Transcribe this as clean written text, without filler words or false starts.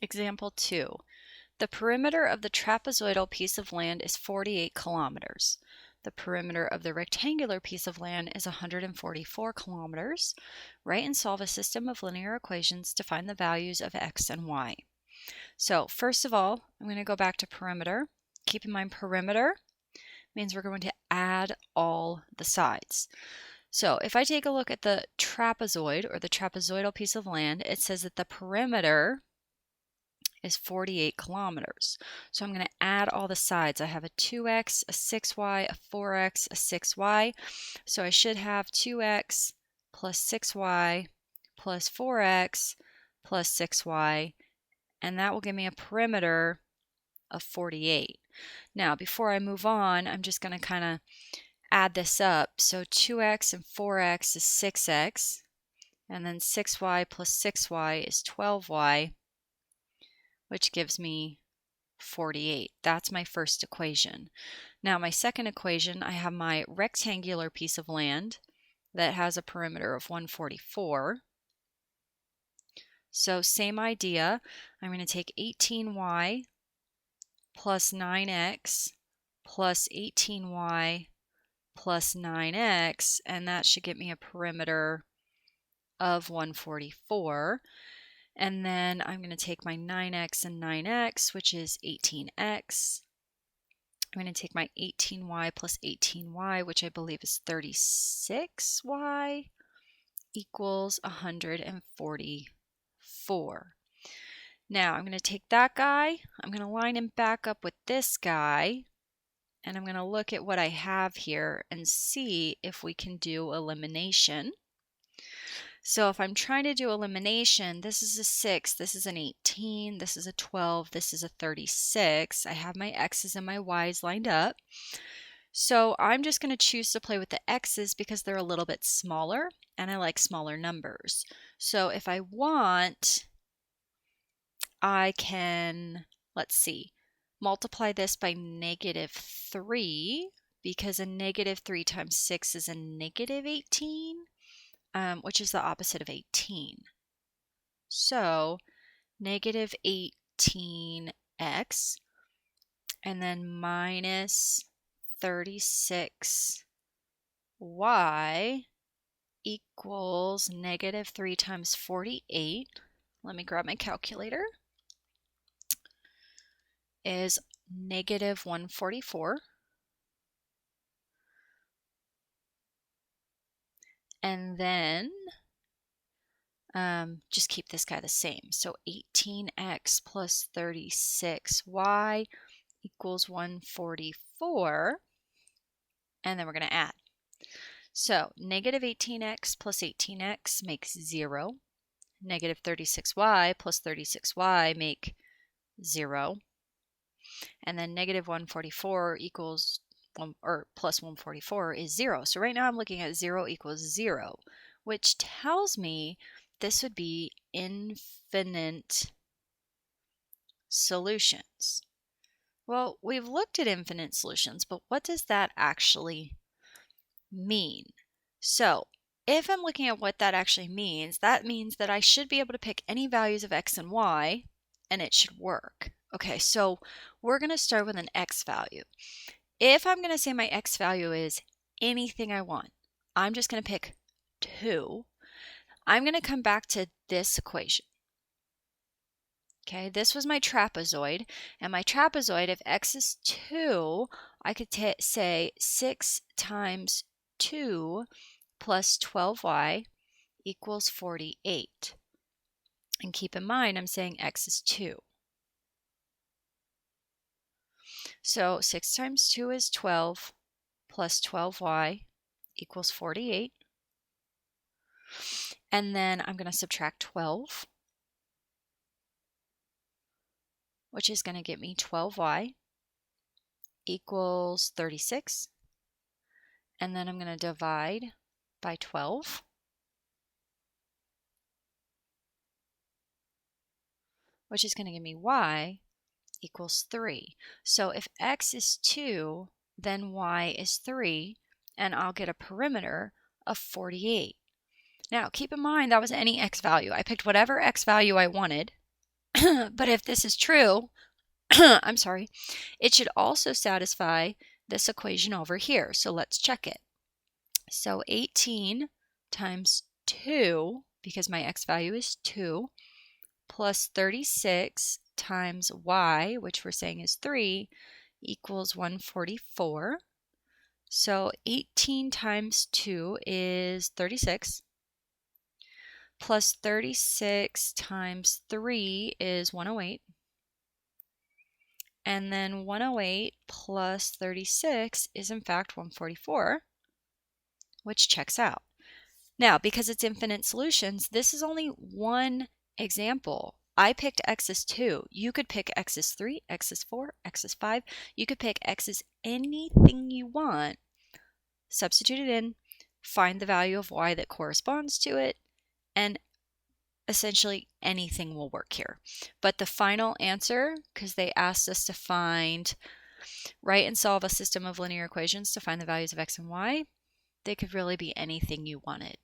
Example 2. The perimeter of the trapezoidal piece of land is 48 kilometers. The perimeter of the rectangular piece of land is 144 kilometers. Write and solve a system of linear equations to find the values of x and y. So first of all, I'm going to go back to perimeter. Keep in mind perimeter means we're going to add all the sides. So if I take a look at the trapezoid or the trapezoidal piece of land, it says that the perimeter is 48 kilometers. So I'm going to add all the sides. I have a 2x, a 6y, a 4x, a 6y. So I should have 2x plus 6y plus 4x plus 6y, and that will give me a perimeter of 48. Now, before I move on, I'm just going to kind of add this up. So 2x and 4x is 6x, and then 6y plus 6y is 12y, which gives me 48. That's my first equation. Now, my second equation, I have my rectangular piece of land that has a perimeter of 144. So same idea. I'm going to take 18y plus 9x plus 18y plus 9x, and that should get me a perimeter of 144. And then I'm going to take my 9x and 9x, which is 18x. I'm going to take my 18y plus 18y, which I believe is 36y, equals 144. Now I'm going to take that guy, I'm going to line him back up with this guy, and I'm going to look at what I have here and see if we can do elimination. So if I'm trying to do elimination, this is a 6, this is an 18, this is a 12, this is a 36. I have my x's and my y's lined up. So I'm just going to choose to play with the x's because they're a little bit smaller and I like smaller numbers. So if I want, I can, let's see, multiply this by -3 because a -3 times 6 is a -18. Which is the opposite of 18. So negative 18x and then minus 36y equals -3 times 48. Let me grab my calculator. Is -144. And then just keep this guy the same. So 18x plus 36y equals 144. And then we're going to add. So negative 18x plus 18x makes 0. Negative 36y plus 36y make 0. And then negative 144 equals 1, or plus 144 is 0. So right now I'm looking at 0 equals 0, which tells me this would be infinite solutions. Well, we've looked at infinite solutions, but what does that actually mean? So if I'm looking at what that actually means, that means that I should be able to pick any values of x and y, and it should work. Okay, so we're going to start with an x value. If I'm going to say my x value is anything I want, I'm just going to pick 2. I'm going to come back to this equation. Okay, this was my trapezoid, and my trapezoid, if x is 2, I could say 6 times 2 plus 12y equals 48. And keep in mind, I'm saying x is 2. So 6 times 2 is 12 plus 12y equals 48. And then I'm going to subtract 12, which is going to get me 12y equals 36. And then I'm going to divide by 12. Which is going to give me y equals 3. So if x is 2, then y is 3, and I'll get a perimeter of 48. Now, keep in mind that was any x value. I picked whatever x value I wanted, But if this is true, I'm sorry, it should also satisfy this equation over here. So let's check it. So 18 times 2, because my x value is 2, plus 36 times y, which we're saying is 3, equals 144. So 18 times 2 is 36, plus 36 times 3 is 108, and then 108 plus 36 is in fact 144, which checks out. Now, because it's infinite solutions, this is only one example. I picked x as 2. You could pick x as 3, x as 4, x as 5. You could pick x as anything you want, substitute it in, find the value of y that corresponds to it, and essentially anything will work here. But the final answer, because they asked us to write and solve a system of linear equations to find the values of x and y, they could really be anything you wanted.